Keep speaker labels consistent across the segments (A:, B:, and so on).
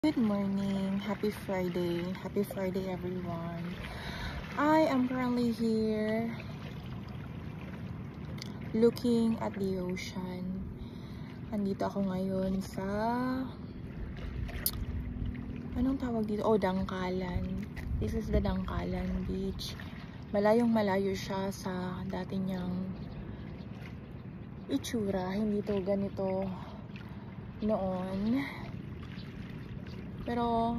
A: Good morning, happy Friday everyone. I am currently here looking at the ocean. Andito ako ngayon sa anong tawag dito? Dangkalan. This is the Dangkalan Beach. Malayong malayo siya sa dati niyang itsura. Hindi to ganito noon. Pero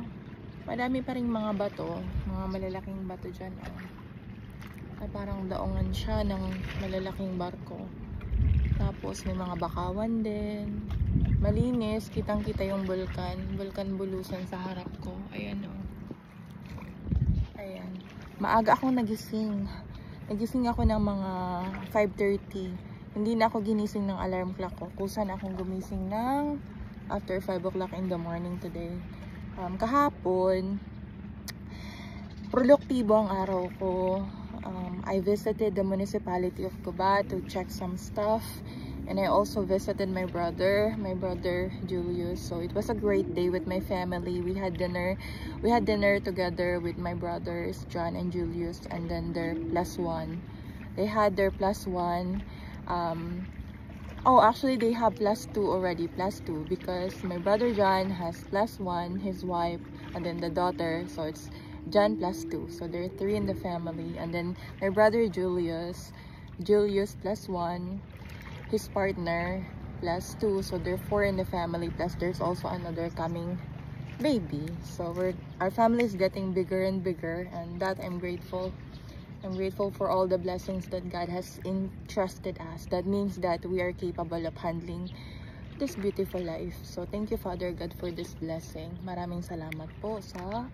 A: madami pa ring mga bato, mga malalaking bato dyan. Ay parang daongan siya ng malalaking barko. Tapos may mga bakawan din. Malinis, kitang-kita yung Bulkan Bulusan sa harap ko. Ayan Ayan. Maaga akong nagising. Nagising ako ng mga 5:30. Hindi na ako ginising ng alarm clock ko. Kusa na akong gumising ng after 5 o'clock in the morning today. Kahapon, produktibo ang araw ko. I visited the municipality of Gubat to check some stuff, and I also visited my brother Julius. So it was a great day with my family. We had dinner together with my brothers John and Julius, and then their +1. They had their +1. Actually they have +2 already, +2, because my brother John has +1, his wife, and then the daughter, so it's John +2, so there are 3 in the family. And then my brother Julius +1, his partner +2, so there are 4 in the family, plus there's also another coming baby. So our family is getting bigger and bigger, and that I'm grateful for all the blessings that God has entrusted us. That means that we are capable of handling this beautiful life. So thank you, Father God, for this blessing. Maraming salamat po sa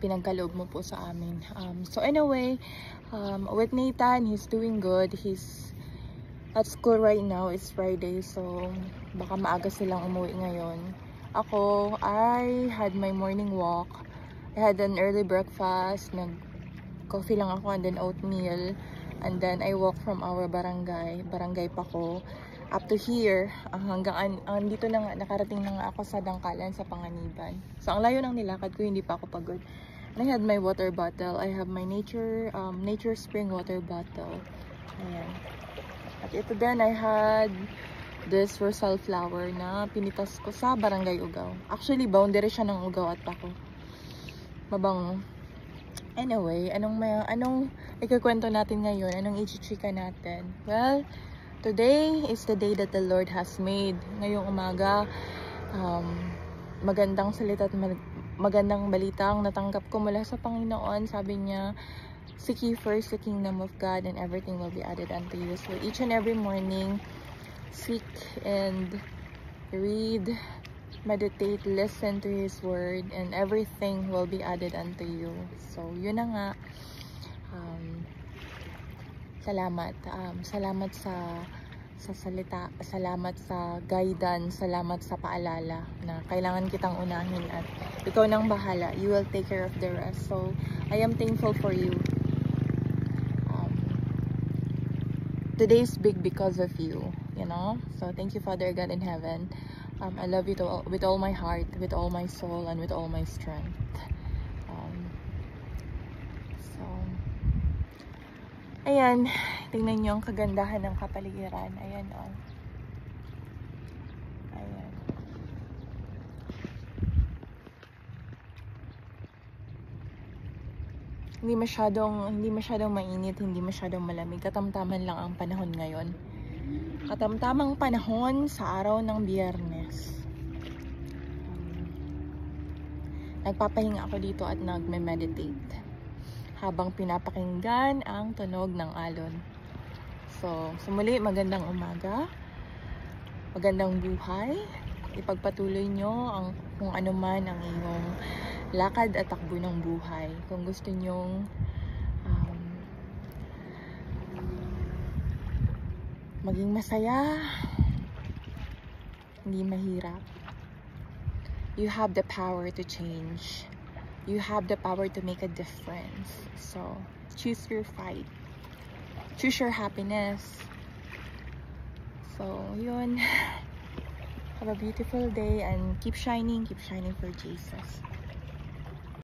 A: pinagkaloob mo po sa amin. So anyway, with Nathan, he's doing good. He's at school right now. It's Friday, so baka maaga silang umuwi ngayon. Ako, I had my morning walk. I had an early breakfast, coffee lang ako, and then oatmeal, and then I walked from our barangay Paco up to here, hanggang dito na nga, nakarating na nga ako sa Dangkalan, sa Panganiban. So ang layo ng nilakad ko, hindi pa ako pagod. And I had my water bottle. I have my nature spring water bottle. Ayan. At ito din, I had this Rosal flower na pinitas ko sa Barangay Ugao. Actually, boundary siya ng Ugao at Paco. Mabango. Anyway, anong ikukwento natin ngayon? Anong ichichika natin? Well, today is the day that the Lord has made. Ngayong umaga, magandang salita at magandang balita ang natanggap ko mula sa Panginoon. Sabi niya, seek ye first the kingdom of God, and everything will be added unto you. So each and every morning, seek and read, meditate, listen to His word, and everything will be added unto you. So yun na nga. Salamat sa salita, salamat sa guidance, salamat sa paalala na kailangan kitang unahin at ikaw nang bahala. You will take care of the rest. So I am thankful for you. Today's big because of you, you know. So thank you, Father God in heaven. I love you with all my heart, with all my soul, and with all my strength. Ayan, tingnan nyo ang kagandahan ng kapaligiran. Ayan, Ayan. Hindi masyadong mainit, hindi masyadong malamig. Katamtaman lang ang panahon ngayon. Katamtamang panahon sa araw ng Biyernes. Nagpapahinga ako dito at nagme-meditate habang pinapakinggan ang tunog ng alon. So muli, magandang umaga, magandang buhay. Ipagpatuloy nyo kung ano man ang inyong lakad at takbo ng buhay. Kung gusto nyong maging masaya, hindi mahirap. You have the power to change. You have the power to make a difference. So choose your fight. Choose your happiness. So yun. Have a beautiful day and keep shining for Jesus.